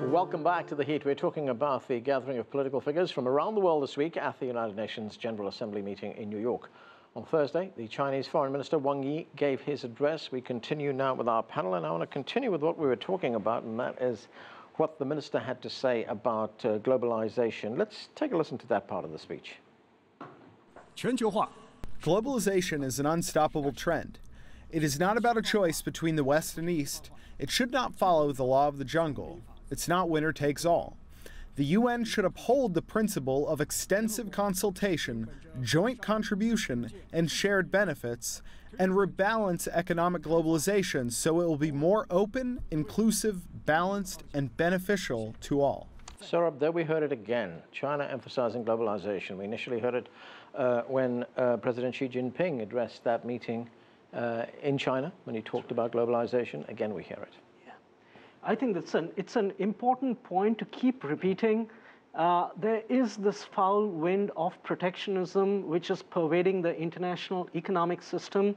Welcome back to The Heat. We're talking about the gathering of political figures from around the world this week at the United Nations General Assembly meeting in New York. On Thursday, the Chinese Foreign Minister Wang gave his address. We continue now with our panel, and I want to continue with what we were talking about, and that is what the minister had to say about globalization. Let's take a listen to that part of the speech. Globalization is an unstoppable trend. It is not about a choice between the West and East. It should not follow the law of the jungle. It's not winner takes all. The UN should uphold the principle of extensive consultation, joint contribution, and shared benefits, and rebalance economic globalization so it will be more open, inclusive, balanced, and beneficial to all. Sourabh, there we heard it again, China emphasizing globalization. We initially heard it when President Xi Jinping addressed that meeting in China, when he talked about globalization. Again, we hear it. I think it's an important point to keep repeating. There is this foul wind of protectionism which is pervading the international economic system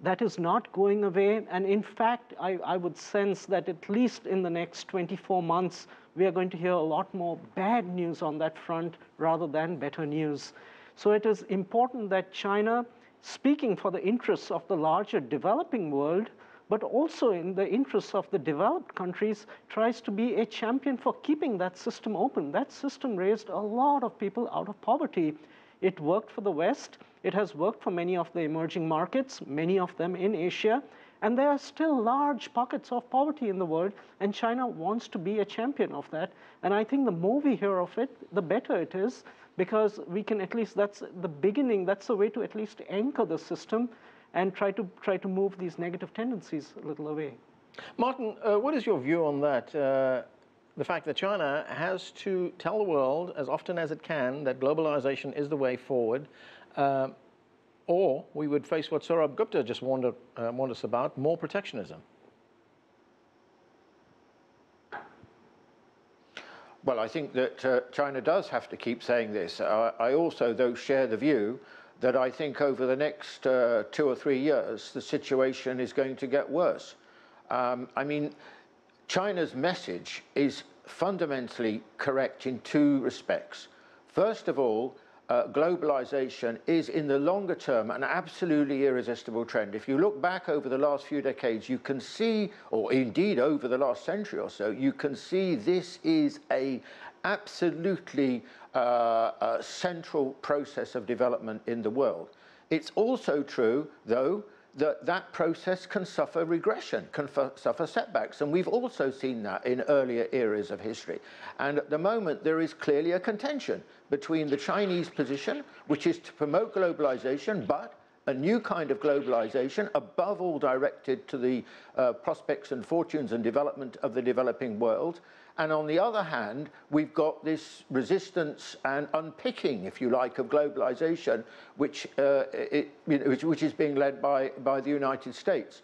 that is not going away. And in fact, I would sense that at least in the next 24 months, we are going to hear a lot more bad news on that front rather than better news. So it is important that China, speaking for the interests of the larger developing world, but also in the interests of the developed countries, tries to be a champion for keeping that system open. That system raised a lot of people out of poverty. It worked for the West. It has worked for many of the emerging markets, many of them in Asia. And there are still large pockets of poverty in the world, and China wants to be a champion of that. And I think the more we hear of it, the better it is, because we can at least, that's the beginning, that's the way to at least anchor the system and try to move these negative tendencies a little away. Martin, what is your view on that? The fact that China has to tell the world as often as it can that globalization is the way forward, or we would face what Sourabh Gupta just warned us about, more protectionism. Well, I think that China does have to keep saying this. I also, though, share the view that I think over the next 2 or 3 years, the situation is going to get worse. I mean, China's message is fundamentally correct in 2 respects. First of all, globalization is in the longer term an absolutely irresistible trend. If you look back over the last few decades, you can see, or indeed over the last century or so, you can see this is a absolutely central process of development in the world. It's also true, though, that that process can suffer regression, can suffer setbacks. And we've also seen that in earlier eras of history. And at the moment, there is clearly a contention between the Chinese position, which is to promote globalization, but a new kind of globalization, above all directed to the prospects and fortunes and development of the developing world. And on the other hand, we've got this resistance and unpicking, if you like, of globalization, which is being led by the United States.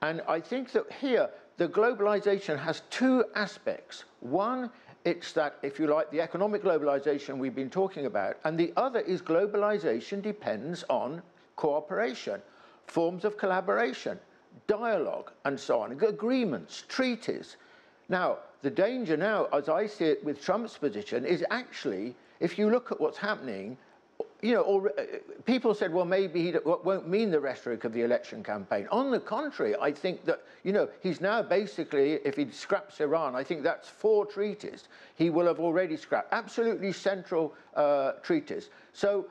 And I think that here, the globalization has 2 aspects. One, it's that, if you like, the economic globalization we've been talking about. And the other is globalization depends on cooperation, forms of collaboration, dialogue, and so on, agreements, treaties. Now, the danger now, as I see it with Trump's position, is actually, if you look at what's happening, you know, people said, well, maybe he won't mean the rhetoric of the election campaign. On the contrary, I think that, you know, he's now basically, if he scraps Iran, I think that's 4 treaties he will have already scrapped, absolutely central treaties. So,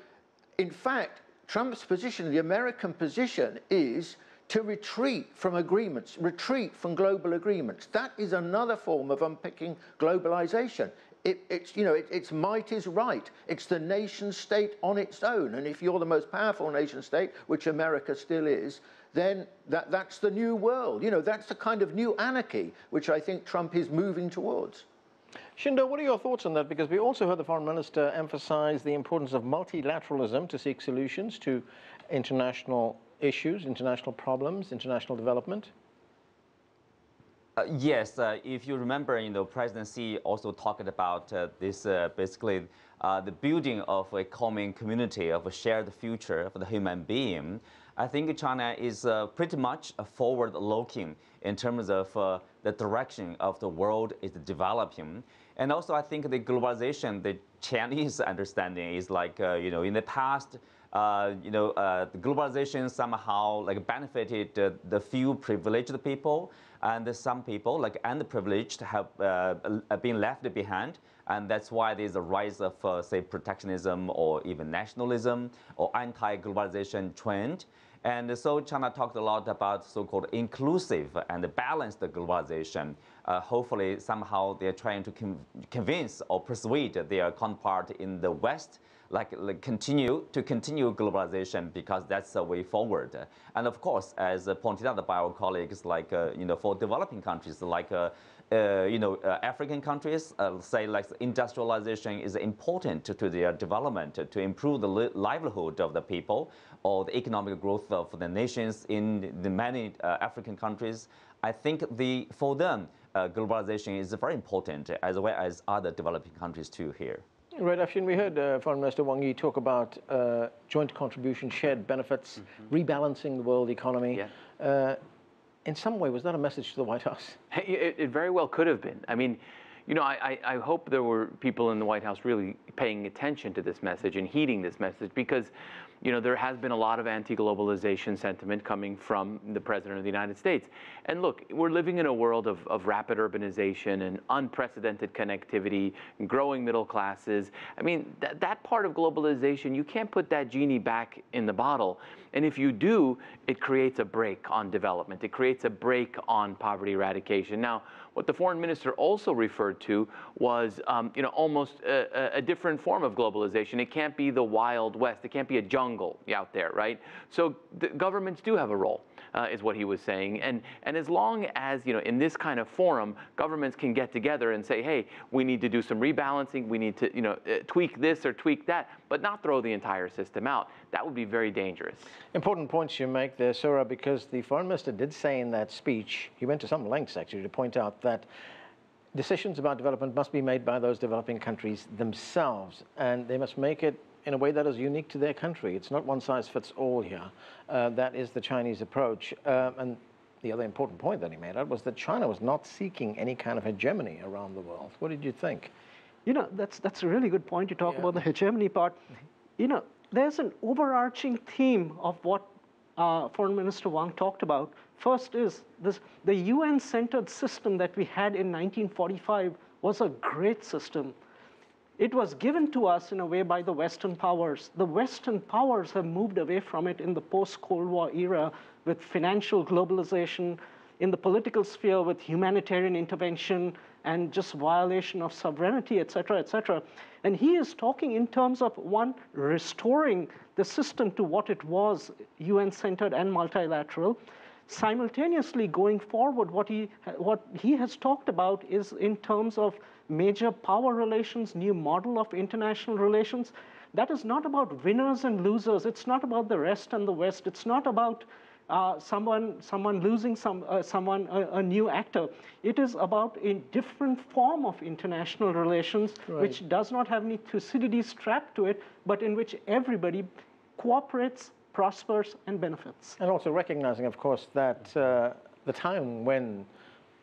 in fact, Trump's position, the American position, is to retreat from agreements, retreat from global agreements. That is another form of unpicking globalization. Its might is right. It's the nation state on its own. And if you're the most powerful nation state, which America still is, then that's the new world. You know, that's the kind of new anarchy which I think Trump is moving towards. Qinduo, what are your thoughts on that? Because we also heard the foreign minister emphasize the importance of multilateralism to seek solutions to international issues, international problems, international development. Yes, if you remember, President Xi also talked about this basically the building of a common community of a shared future for the human being. I think China is pretty much forward-looking in terms of the direction of the world is developing. And also, I think the globalization, the Chinese understanding is like, in the past, the globalization somehow like benefited the few privileged people, and some people like underprivileged have been left behind. And that's why there's a rise of, say, protectionism or even nationalism or anti-globalization trend. And so China talked a lot about so-called inclusive and balanced globalization. Hopefully, somehow they're trying to convince or persuade their counterpart in the West, continue globalization, because that's the way forward. And of course, as pointed out by our colleagues, for developing countries like African countries, say like industrialization is important to their development, to improve the livelihood of the people or the economic growth of the nations in the many African countries. I think for them, globalization is very important, as well as other developing countries too here. Right, Afshin, we heard Foreign Minister Wang Yi talk about joint contribution, shared benefits, rebalancing the world economy. Yeah. In some way, was that a message to the White House? It very well could have been. I mean, I hope there were people in the White House really paying attention to this message and heeding this message, because there has been a lot of anti-globalization sentiment coming from the President of the United States. And look, we're living in a world of rapid urbanization and unprecedented connectivity, and growing middle classes. I mean, that part of globalization, you can't put that genie back in the bottle. And if you do, it creates a brake on development. It creates a brake on poverty eradication. Now, what the foreign minister also referred to was, almost a different form of globalization. It can't be the Wild West. It can't be a jungle out there, right? So the governments do have a role, is what he was saying. And as long as, in this kind of forum, governments can get together and say, hey, we need to do some rebalancing. We need to, tweak this or tweak that, but not throw the entire system out. That would be very dangerous. Important points you make there, Sourabh, because the foreign minister did say in that speech, he went to some lengths actually to point out that decisions about development must be made by those developing countries themselves, and they must make it in a way that is unique to their country. It's not one size fits all here. That is the Chinese approach. And the other important point that he made out was that China was not seeking any kind of hegemony around the world. What did you think? That's a really good point. You talk about the hegemony part. There's an overarching theme of what Foreign Minister Wang talked about. First is the UN-centered system that we had in 1945 was a great system. It was given to us in a way by the Western powers. The Western powers have moved away from it in the post-Cold War era with financial globalization, in the political sphere with humanitarian intervention and just violation of sovereignty, et cetera, et cetera. And he is talking in terms of, one, restoring the system to what it was, UN-centered and multilateral. Simultaneously, going forward, what he has talked about is in terms of major power relations, new model of international relations. That is not about winners and losers. It's not about the rest and the West. It's not about someone losing a new actor. It is about a different form of international relations, right, which does not have any Thucydides strapped to it, but in which everybody cooperates, prospers, and benefits. And also recognizing, of course, that the time when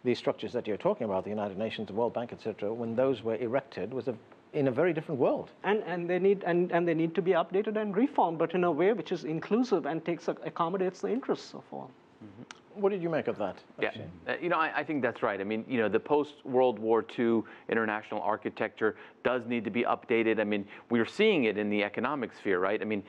these structures that you're talking about, the United Nations, the World Bank, etc., when those were erected, was in a very different world. And they need to be updated and reformed, but in a way which is inclusive and accommodates the interests of all. Mm-hmm. What did you make of that? Yeah, I think that's right. I mean, the post-World War II international architecture does need to be updated. I mean, we're seeing it in the economic sphere, right? I mean,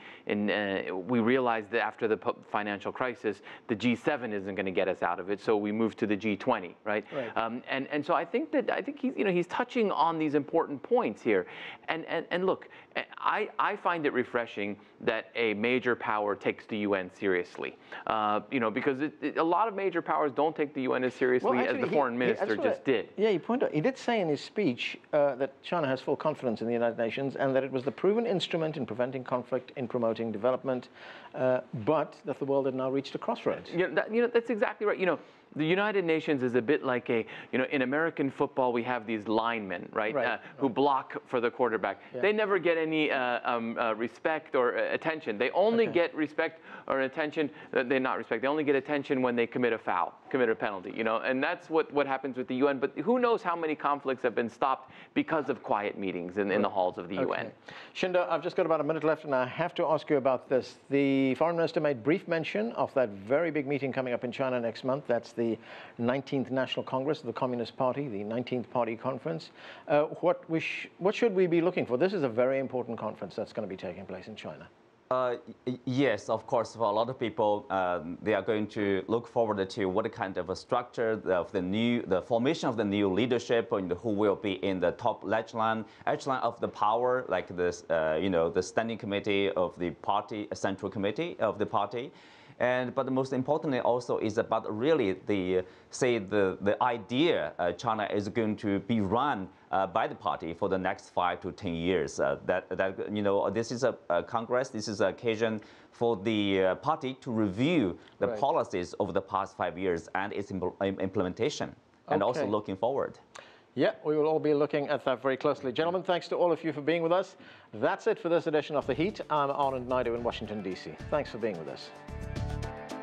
we realized that after the financial crisis, the G7 isn't going to get us out of it, so we moved to the G20, right? And so I think he's touching on these important points here. And look, I find it refreshing that a major power takes the UN seriously, because a lot of major powers don't take the UN as seriously as the foreign minister just did. Yeah, he did say in his speech that China has full confidence in the United Nations and that it was the proven instrument in preventing conflict, in promoting development, but that the world had now reached a crossroads. That's exactly right. the United Nations is a bit like in American football, we have these linemen, right? Who block for the quarterback. Yeah. They never get any respect or attention. They only get respect or attention, they only get attention when they commit a foul, commit a penalty, and that's what happens with the UN. But who knows how many conflicts have been stopped because of quiet meetings in the halls of the UN. Qinduo, I've just got about a minute left, and I have to ask you about this. The foreign minister made brief mention of that very big meeting coming up in China next month. That's the 19th National Congress of the Communist Party, the 19th Party Conference. What should we be looking for? This is a very important conference that's going to be taking place in China. Yes, of course, for a lot of people, they are going to look forward to what kind of a structure of the formation of the new leadership, and who will be in the top echelon of the power, like this, the standing committee of the party, central committee of the party. But most importantly also is about really the idea China is going to be run by the party for the next 5 to 10 years. This is a Congress, this is an occasion for the party to review the policies over the past 5 years and its implementation, and also looking forward. Yeah, we will all be looking at that very closely. Gentlemen, thanks to all of you for being with us. That's it for this edition of The Heat. I'm Anand Naidu in Washington, D.C. Thanks for being with us.